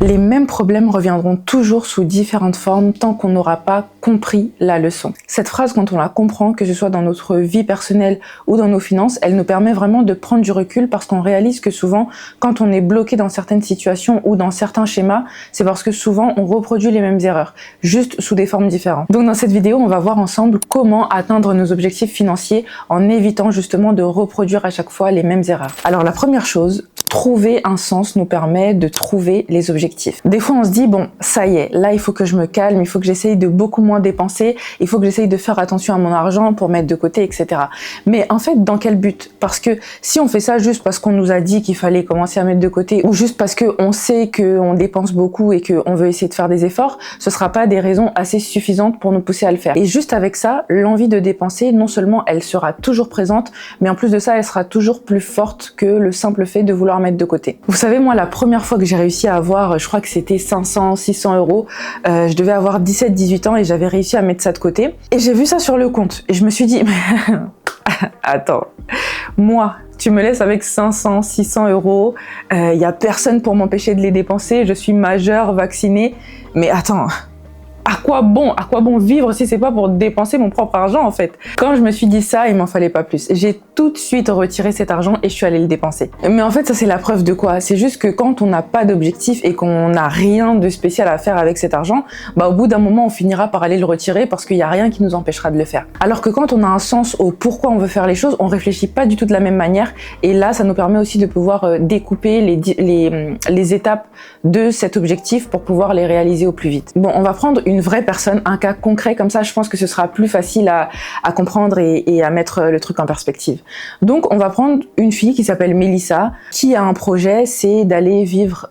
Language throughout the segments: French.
Les mêmes problèmes reviendront toujours sous différentes formes tant qu'on n'aura pas compris la leçon. Cette phrase, quand on la comprend, que ce soit dans notre vie personnelle ou dans nos finances, elle nous permet vraiment de prendre du recul parce qu'on réalise que souvent, quand on est bloqué dans certaines situations ou dans certains schémas, c'est parce que souvent on reproduit les mêmes erreurs, juste sous des formes différentes. Donc dans cette vidéo, on va voir ensemble comment atteindre nos objectifs financiers en évitant justement de reproduire à chaque fois les mêmes erreurs. Alors la première chose, trouver un sens nous permet de trouver les objectifs. Des fois on se dit bon, ça y est, là il faut que je me calme, il faut que j'essaye de beaucoup moins dépenser, il faut que j'essaye de faire attention à mon argent pour mettre de côté, etc. Mais en fait, dans quel but? Parce que si on fait ça juste parce qu'on nous a dit qu'il fallait commencer à mettre de côté ou juste parce qu'on sait qu'on dépense beaucoup et qu'on veut essayer de faire des efforts, ce sera pas des raisons assez suffisantes pour nous pousser à le faire. Et juste avec ça, l'envie de dépenser, non seulement elle sera toujours présente, mais en plus de ça, elle sera toujours plus forte que le simple fait de vouloir mettre de côté. Vous savez, moi, la première fois que j'ai réussi à avoir, je crois que c'était 500, 600 euros, je devais avoir 17, 18 ans et j'avais réussi à mettre ça de côté. Et j'ai vu ça sur le compte et je me suis dit, attends, moi, tu me laisses avec 500, 600 euros, y a personne pour m'empêcher de les dépenser, je suis majeure, vaccinée, mais attends, à quoi bon vivre si c'est pas pour dépenser mon propre argent en fait? Quand je me suis dit ça, il m'en fallait pas plus. J'ai tout de suite retiré cet argent et je suis allée le dépenser. Mais en fait, ça c'est la preuve de quoi? C'est juste que quand on n'a pas d'objectif et qu'on n'a rien de spécial à faire avec cet argent, au bout d'un moment, on finira par aller le retirer parce qu'il y a rien qui nous empêchera de le faire. Alors que quand on a un sens au pourquoi on veut faire les choses, on réfléchit pas du tout de la même manière et là, ça nous permet aussi de pouvoir découper les étapes de cet objectif pour pouvoir les réaliser au plus vite. Bon, on va prendre une vraie personne, un cas concret, comme ça je pense que ce sera plus facile à comprendre et à mettre le truc en perspective. Donc on va prendre une fille qui s'appelle Mélissa, qui a un projet, c'est d'aller vivre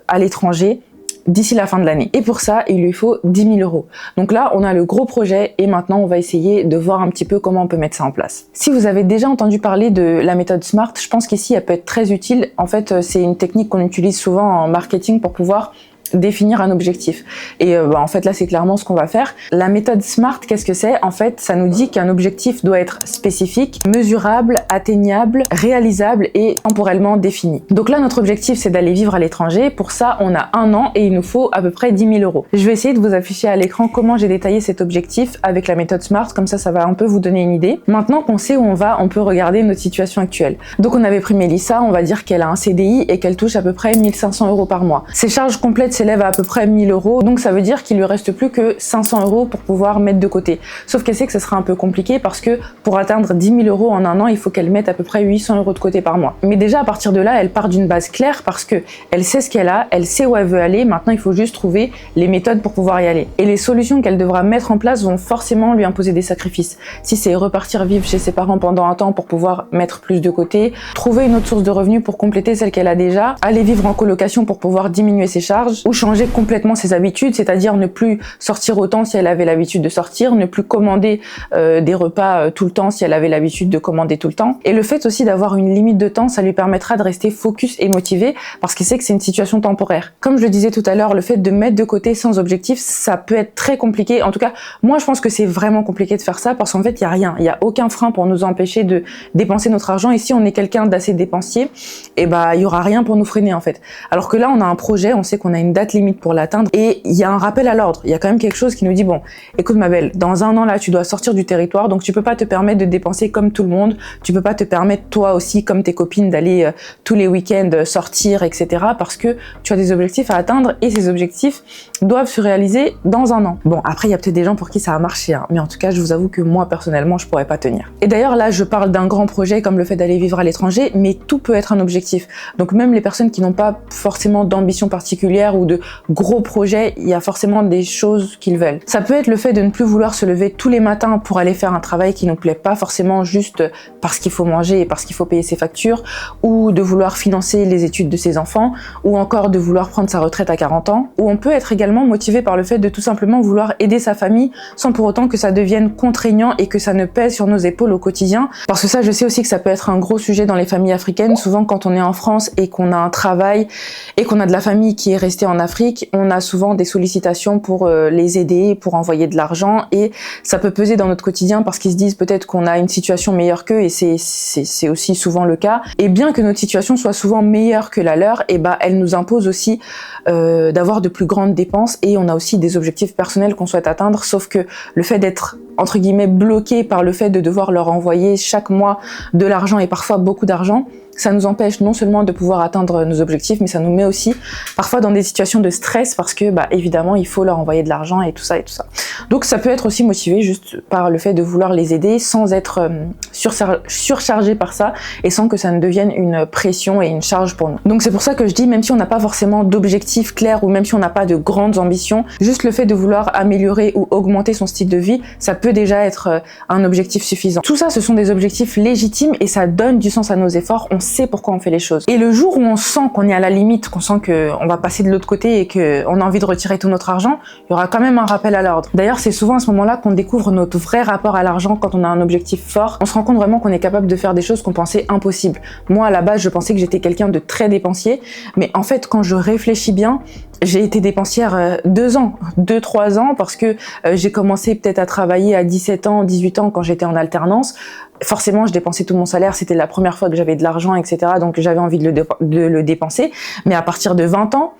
à l'étranger d'ici la fin de l'année. Et pour ça, il lui faut 10 000 euros. Donc là, on a le gros projet et maintenant, on va essayer de voir un petit peu comment on peut mettre ça en place. Si vous avez déjà entendu parler de la méthode SMART, je pense qu'ici, elle peut être très utile. En fait, c'est une technique qu'on utilise souvent en marketing pour pouvoir définir un objectif. Et en fait là c'est clairement ce qu'on va faire. La méthode SMART, qu'est-ce que c'est? En fait ça nous dit qu'un objectif doit être spécifique, mesurable, atteignable, réalisable et temporellement défini. Donc là notre objectif c'est d'aller vivre à l'étranger. Pour ça on a 1 an et il nous faut à peu près 10 000 euros. Je vais essayer de vous afficher à l'écran comment j'ai détaillé cet objectif avec la méthode SMART, comme ça va un peu vous donner une idée. Maintenant qu'on sait où on va, on peut regarder notre situation actuelle. Donc on avait pris Mélissa, on va dire qu'elle a un CDI et qu'elle touche à peu près 1 500 euros par mois. Ses charges complètes s'élève à peu près 1 000 euros, donc ça veut dire qu'il lui reste plus que 500 euros pour pouvoir mettre de côté. Sauf qu'elle sait que ce sera un peu compliqué parce que pour atteindre 10 000 euros en 1 an, il faut qu'elle mette à peu près 800 euros de côté par mois. Mais déjà à partir de là, elle part d'une base claire parce que elle sait ce qu'elle a, elle sait où elle veut aller, maintenant il faut juste trouver les méthodes pour pouvoir y aller. Et les solutions qu'elle devra mettre en place vont forcément lui imposer des sacrifices. Si c'est repartir vivre chez ses parents pendant un temps pour pouvoir mettre plus de côté, trouver une autre source de revenus pour compléter celle qu'elle a déjà, aller vivre en colocation pour pouvoir diminuer ses charges, ou changer complètement ses habitudes, c'est-à-dire ne plus sortir autant si elle avait l'habitude de sortir, ne plus commander des repas tout le temps si elle avait l'habitude de commander tout le temps. Et le fait aussi d'avoir une limite de temps, ça lui permettra de rester focus et motivé parce qu'il sait que c'est une situation temporaire. Comme je le disais tout à l'heure, le fait de mettre de côté sans objectif, ça peut être très compliqué. En tout cas, moi je pense que c'est vraiment compliqué de faire ça parce qu'en fait, il n'y a aucun frein pour nous empêcher de dépenser notre argent. Et si on est quelqu'un d'assez dépensier, il y aura rien pour nous freiner en fait. Alors que là, on a un projet, on sait qu'on a une date limite pour l'atteindre et il y a un rappel à l'ordre. Il y a quand même quelque chose qui nous dit bon, écoute ma belle, dans 1 an là, tu dois sortir du territoire, donc tu peux pas te permettre de dépenser comme tout le monde, tu peux pas te permettre toi aussi comme tes copines d'aller tous les week-ends sortir, etc. parce que tu as des objectifs à atteindre et ces objectifs doivent se réaliser dans 1 an. Bon, après il y a peut-être des gens pour qui ça a marché, mais en tout cas je vous avoue que moi personnellement je pourrais pas tenir. Et d'ailleurs là je parle d'un grand projet comme le fait d'aller vivre à l'étranger, mais tout peut être un objectif. Donc même les personnes qui n'ont pas forcément d'ambition particulière ou de gros projets, il y a forcément des choses qu'ils veulent. Ça peut être le fait de ne plus vouloir se lever tous les matins pour aller faire un travail qui nous plaît pas forcément juste parce qu'il faut manger et parce qu'il faut payer ses factures, ou de vouloir financer les études de ses enfants, ou encore de vouloir prendre sa retraite à 40 ans, ou on peut être également motivé par le fait de tout simplement vouloir aider sa famille sans pour autant que ça devienne contraignant et que ça ne pèse sur nos épaules au quotidien. Parce que ça, je sais aussi que ça peut être un gros sujet dans les familles africaines. Souvent quand on est en France et qu'on a un travail et qu'on a de la famille qui est restée en Afrique, on a souvent des sollicitations pour les aider, pour envoyer de l'argent, et ça peut peser dans notre quotidien parce qu'ils se disent peut-être qu'on a une situation meilleure qu'eux, et c'est aussi souvent le cas. Et bien que notre situation soit souvent meilleure que la leur, et elle nous impose aussi d'avoir de plus grandes dépenses, et on a aussi des objectifs personnels qu'on souhaite atteindre, sauf que le fait d'être entre guillemets bloqué par le fait de devoir leur envoyer chaque mois de l'argent, et parfois beaucoup d'argent, ça nous empêche non seulement de pouvoir atteindre nos objectifs, mais ça nous met aussi parfois dans des situations de stress parce que évidemment il faut leur envoyer de l'argent et tout ça et tout ça. Donc ça peut être aussi motivé juste par le fait de vouloir les aider sans être surchargé par ça et sans que ça ne devienne une pression et une charge pour nous. Donc c'est pour ça que je dis, même si on n'a pas forcément d'objectifs clairs ou même si on n'a pas de grandes ambitions, juste le fait de vouloir améliorer ou augmenter son style de vie, ça peut déjà être un objectif suffisant. Tout ça, ce sont des objectifs légitimes et ça donne du sens à nos efforts. On sait pourquoi on fait les choses. Et le jour où on sent qu'on est à la limite, qu'on sent qu'on va passer de l'autre côté et qu'on a envie de retirer tout notre argent, il y aura quand même un rappel à l'ordre. D'ailleurs, c'est souvent à ce moment-là qu'on découvre notre vrai rapport à l'argent quand on a un objectif fort. On se rend compte vraiment qu'on est capable de faire des choses qu'on pensait impossibles. Moi, à la base, je pensais que j'étais quelqu'un de très dépensier, mais en fait, quand je réfléchis bien, j'ai été dépensière 2-3 ans parce que j'ai commencé peut-être à travailler à 17 ans, 18 ans quand j'étais en alternance. Forcément, je dépensais tout mon salaire, c'était la première fois que j'avais de l'argent, etc. Donc j'avais envie de le dépenser. Mais à partir de 20 ans,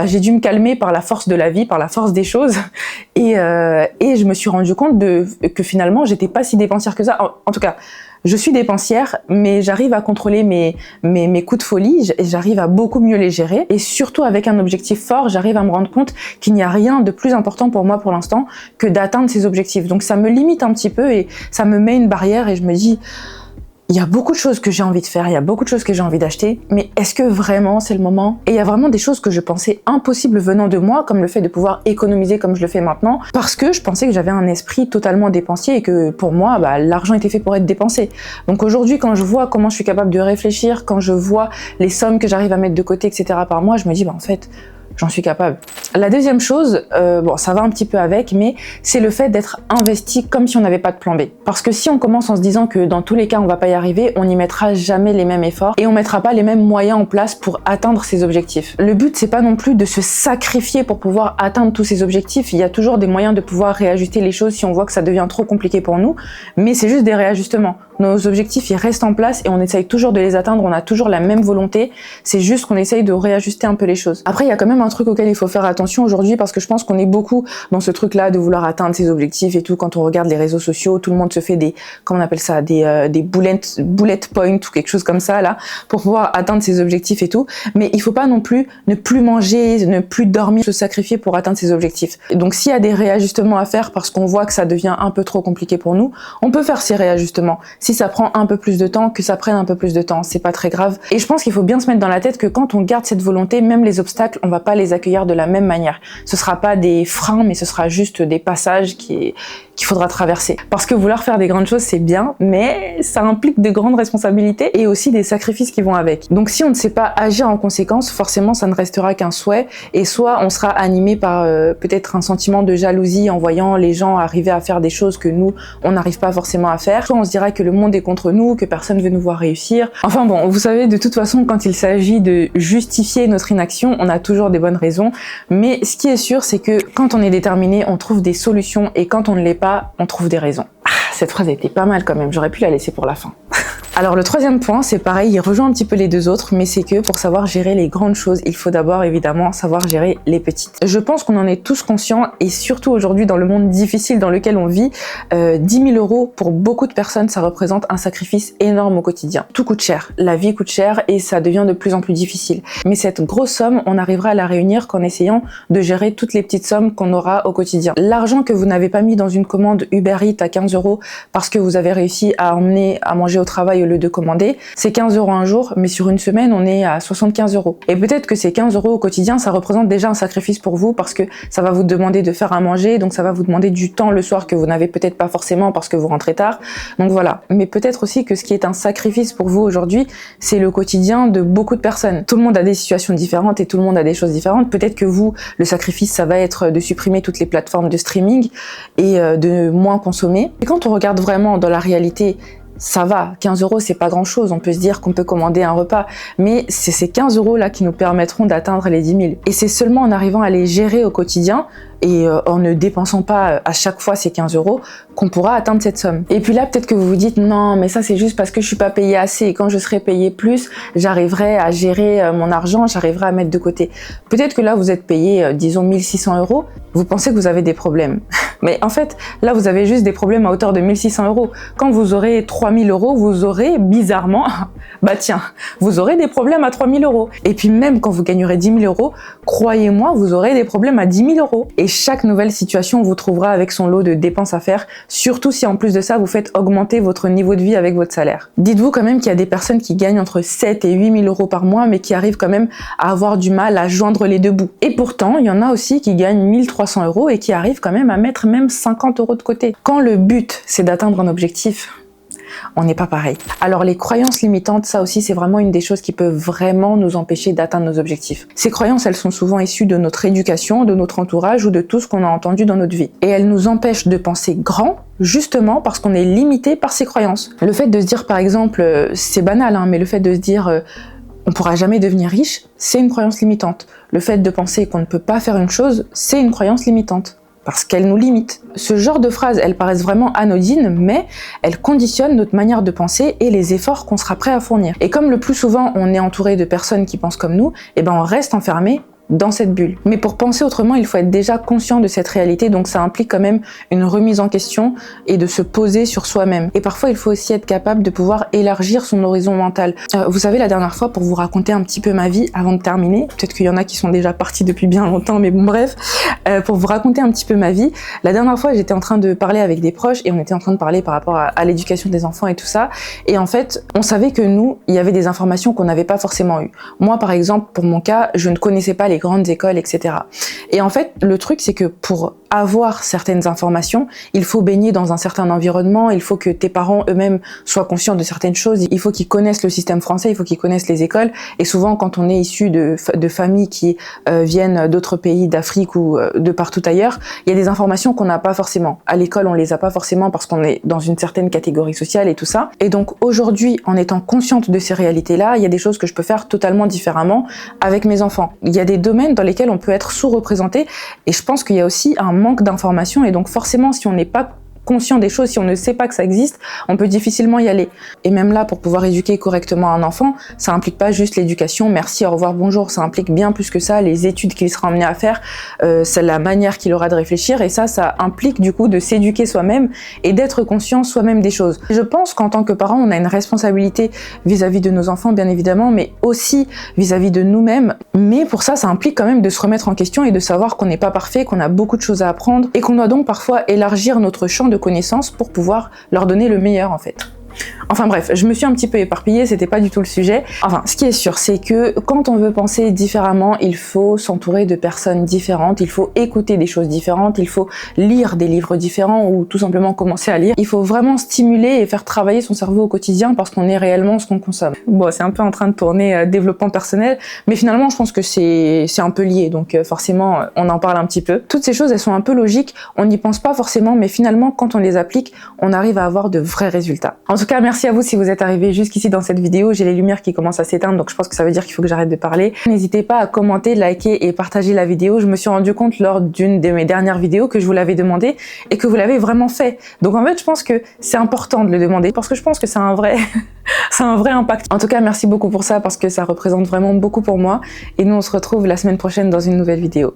j'ai dû me calmer par la force de la vie, par la force des choses. Et je me suis rendu compte que finalement, j'étais pas si dépensière que ça. En tout cas, je suis dépensière, mais j'arrive à contrôler mes coups de folie, et j'arrive à beaucoup mieux les gérer. Et surtout, avec un objectif fort, j'arrive à me rendre compte qu'il n'y a rien de plus important pour moi pour l'instant que d'atteindre ces objectifs. Donc ça me limite un petit peu et ça me met une barrière et je me dis... Il y a beaucoup de choses que j'ai envie de faire, il y a beaucoup de choses que j'ai envie d'acheter, mais est-ce que vraiment c'est le moment? Et il y a vraiment des choses que je pensais impossibles venant de moi, comme le fait de pouvoir économiser comme je le fais maintenant, parce que je pensais que j'avais un esprit totalement dépensier et que pour moi, l'argent était fait pour être dépensé. Donc aujourd'hui, quand je vois comment je suis capable de réfléchir, quand je vois les sommes que j'arrive à mettre de côté, etc. par mois, je me dis, en fait, j'en suis capable. La deuxième chose, ça va un petit peu avec, mais c'est le fait d'être investi comme si on n'avait pas de plan B. Parce que si on commence en se disant que dans tous les cas on va pas y arriver, on n'y mettra jamais les mêmes efforts et on mettra pas les mêmes moyens en place pour atteindre ses objectifs. Le but, c'est pas non plus de se sacrifier pour pouvoir atteindre tous ces objectifs. Il y a toujours des moyens de pouvoir réajuster les choses si on voit que ça devient trop compliqué pour nous, mais c'est juste des réajustements. Nos objectifs, ils restent en place et on essaye toujours de les atteindre, on a toujours la même volonté, c'est juste qu'on essaye de réajuster un peu les choses. Après, il y a quand même un truc auquel il faut faire attention aujourd'hui parce que je pense qu'on est beaucoup dans ce truc-là de vouloir atteindre ses objectifs et tout. Quand on regarde les réseaux sociaux, tout le monde se fait des, comment on appelle ça, des bullet points ou quelque chose comme ça là pour pouvoir atteindre ses objectifs et tout. Mais il faut pas non plus ne plus manger, ne plus dormir, se sacrifier pour atteindre ses objectifs. Donc s'il y a des réajustements à faire parce qu'on voit que ça devient un peu trop compliqué pour nous, on peut faire ces réajustements. Si ça prend un peu plus de temps, que ça prenne un peu plus de temps, c'est pas très grave. Et je pense qu'il faut bien se mettre dans la tête que quand on garde cette volonté, même les obstacles, on va pas les accueillir de la même manière. Ce sera pas des freins, mais ce sera juste des passages qu'il faudra traverser. Parce que vouloir faire des grandes choses, c'est bien, mais ça implique de grandes responsabilités et aussi des sacrifices qui vont avec. Donc si on ne sait pas agir en conséquence, forcément ça ne restera qu'un souhait, et soit on sera animé par peut-être un sentiment de jalousie en voyant les gens arriver à faire des choses que nous, on n'arrive pas forcément à faire, soit on se dira que le monde est contre nous, que personne veut nous voir réussir. Enfin bon, vous savez, de toute façon, quand il s'agit de justifier notre inaction, on a toujours des bonnes raisons, mais ce qui est sûr, c'est que quand on est déterminé, on trouve des solutions, et quand on ne l'est pas, on trouve des raisons. Cette phrase a été pas mal quand même, j'aurais pu la laisser pour la fin. Alors le troisième point, c'est pareil, il rejoint un petit peu les deux autres, mais c'est que pour savoir gérer les grandes choses, il faut d'abord évidemment savoir gérer les petites. Je pense qu'on en est tous conscients, et surtout aujourd'hui dans le monde difficile dans lequel on vit, 10 000 euros pour beaucoup de personnes, ça représente un sacrifice énorme au quotidien. Tout coûte cher, la vie coûte cher et ça devient de plus en plus difficile. Mais cette grosse somme, on arrivera à la réunir qu'en essayant de gérer toutes les petites sommes qu'on aura au quotidien. L'argent que vous n'avez pas mis dans une commande Uber Eats à 15 euros parce que vous avez réussi à emmener à manger au travail au lieu de commander, c'est 15 euros un jour, mais sur une semaine, on est à 75 euros. Et peut-être que ces 15 euros au quotidien, ça représente déjà un sacrifice pour vous parce que ça va vous demander de faire à manger, donc ça va vous demander du temps le soir que vous n'avez peut-être pas forcément parce que vous rentrez tard. Donc voilà. Mais peut-être aussi que ce qui est un sacrifice pour vous aujourd'hui, c'est le quotidien de beaucoup de personnes. Tout le monde a des situations différentes et tout le monde a des choses différentes. Peut-être que vous, le sacrifice, ça va être de supprimer toutes les plateformes de streaming et de moins consommer. Et quand on regarde vraiment dans la réalité ça va, 15 euros c'est pas grand chose, on peut se dire qu'on peut commander un repas, mais c'est ces 15 euros là qui nous permettront d'atteindre les 10 000. Et c'est seulement en arrivant à les gérer au quotidien et en ne dépensant pas à chaque fois ces 15 euros qu'on pourra atteindre cette somme. Et puis là, peut-être que vous vous dites, non, mais ça c'est juste parce que je suis pas payée assez et quand je serai payée plus, j'arriverai à gérer mon argent, j'arriverai à mettre de côté. Peut-être que là, vous êtes payé, disons 1600 euros, vous pensez que vous avez des problèmes. Mais en fait, là, vous avez juste des problèmes à hauteur de 1600 euros. Quand vous aurez 3000 euros, vous aurez bizarrement, bah tiens, vous aurez des problèmes à 3000 euros. Et puis même quand vous gagnerez 10 000 euros, croyez-moi, vous aurez des problèmes à 10 000 euros. Et chaque nouvelle situation vous trouvera avec son lot de dépenses à faire, surtout si en plus de ça, vous faites augmenter votre niveau de vie avec votre salaire. Dites-vous quand même qu'il y a des personnes qui gagnent entre 7 et 8 000 euros par mois, mais qui arrivent quand même à avoir du mal à joindre les deux bouts. Et pourtant, il y en a aussi qui gagnent 1300 euros et qui arrivent quand même à mettre même 50 euros de côté. Quand le but, c'est d'atteindre un objectif, on n'est pas pareil. Alors les croyances limitantes, ça aussi c'est vraiment une des choses qui peut vraiment nous empêcher d'atteindre nos objectifs. Ces croyances, elles sont souvent issues de notre éducation, de notre entourage ou de tout ce qu'on a entendu dans notre vie. Et elles nous empêchent de penser grand, justement parce qu'on est limité par ces croyances. Le fait de se dire par exemple, c'est banal, hein, mais le fait de se dire on pourra jamais devenir riche, c'est une croyance limitante. Le fait de penser qu'on ne peut pas faire une chose, c'est une croyance limitante. Parce qu'elles nous limitent. Ce genre de phrases, elles paraissent vraiment anodines, mais elles conditionnent notre manière de penser et les efforts qu'on sera prêt à fournir. Et comme le plus souvent on est entouré de personnes qui pensent comme nous, eh ben on reste enfermé dans cette bulle. Mais pour penser autrement, il faut être déjà conscient de cette réalité, donc ça implique quand même une remise en question et de se poser sur soi-même. Et parfois, il faut aussi être capable de pouvoir élargir son horizon mental. Vous savez, la dernière fois, pour vous raconter un petit peu ma vie, avant de terminer, peut-être qu'il y en a qui sont déjà partis depuis bien longtemps, mais bon bref, pour vous raconter un petit peu ma vie, la dernière fois, j'étais en train de parler avec des proches et on était en train de parler par rapport à l'éducation des enfants et tout ça, et en fait, on savait que nous, il y avait des informations qu'on n'avait pas forcément eues. Moi, par exemple, pour mon cas, je ne connaissais pas les grandes écoles, etc. Et en fait, le truc, c'est que pour avoir certaines informations, il faut baigner dans un certain environnement, il faut que tes parents eux-mêmes soient conscients de certaines choses, il faut qu'ils connaissent le système français, il faut qu'ils connaissent les écoles, et souvent quand on est issu de familles qui viennent d'autres pays, d'Afrique ou de partout ailleurs, il y a des informations qu'on n'a pas forcément. À l'école, on les a pas forcément parce qu'on est dans une certaine catégorie sociale et tout ça. Et donc aujourd'hui, en étant consciente de ces réalités-là, il y a des choses que je peux faire totalement différemment avec mes enfants. Il y a des domaines dans lesquels on peut être sous-représenté, et je pense qu'il y a aussi un manque d'informations, et donc forcément si on n'est pas conscient des choses, si on ne sait pas que ça existe, on peut difficilement y aller. Et même là, pour pouvoir éduquer correctement un enfant, ça implique pas juste l'éducation, merci, au revoir, bonjour, ça implique bien plus que ça, les études qu'il sera amené à faire, c'est la manière qu'il aura de réfléchir, et ça implique du coup de s'éduquer soi-même et d'être conscient soi-même des choses. Je pense qu'en tant que parent, on a une responsabilité vis-à-vis de nos enfants, bien évidemment, mais aussi vis-à-vis de nous-mêmes, mais pour ça, ça implique quand même de se remettre en question et de savoir qu'on n'est pas parfait, qu'on a beaucoup de choses à apprendre, et qu'on doit donc parfois élargir notre champ de connaissances pour pouvoir leur donner le meilleur en fait. Enfin bref, je me suis un petit peu éparpillée, c'était pas du tout le sujet. Enfin, ce qui est sûr, c'est que quand on veut penser différemment, il faut s'entourer de personnes différentes, il faut écouter des choses différentes, il faut lire des livres différents ou tout simplement commencer à lire. Il faut vraiment stimuler et faire travailler son cerveau au quotidien parce qu'on est réellement ce qu'on consomme. Bon, c'est un peu en train de tourner développement personnel, mais finalement, je pense que c'est un peu lié, donc forcément, on en parle un petit peu. Toutes ces choses, elles sont un peu logiques, on n'y pense pas forcément, mais finalement, quand on les applique, on arrive à avoir de vrais résultats. En tout cas, merci à vous si vous êtes arrivés jusqu'ici dans cette vidéo. J'ai les lumières qui commencent à s'éteindre, donc je pense que ça veut dire qu'il faut que j'arrête de parler. N'hésitez pas à commenter, liker et partager la vidéo. Je me suis rendu compte lors d'une de mes dernières vidéos que je vous l'avais demandé et que vous l'avez vraiment fait. Donc en fait, je pense que c'est important de le demander parce que je pense que c'est un vrai c'est un vrai impact. En tout cas, merci beaucoup pour ça parce que ça représente vraiment beaucoup pour moi et nous on se retrouve la semaine prochaine dans une nouvelle vidéo.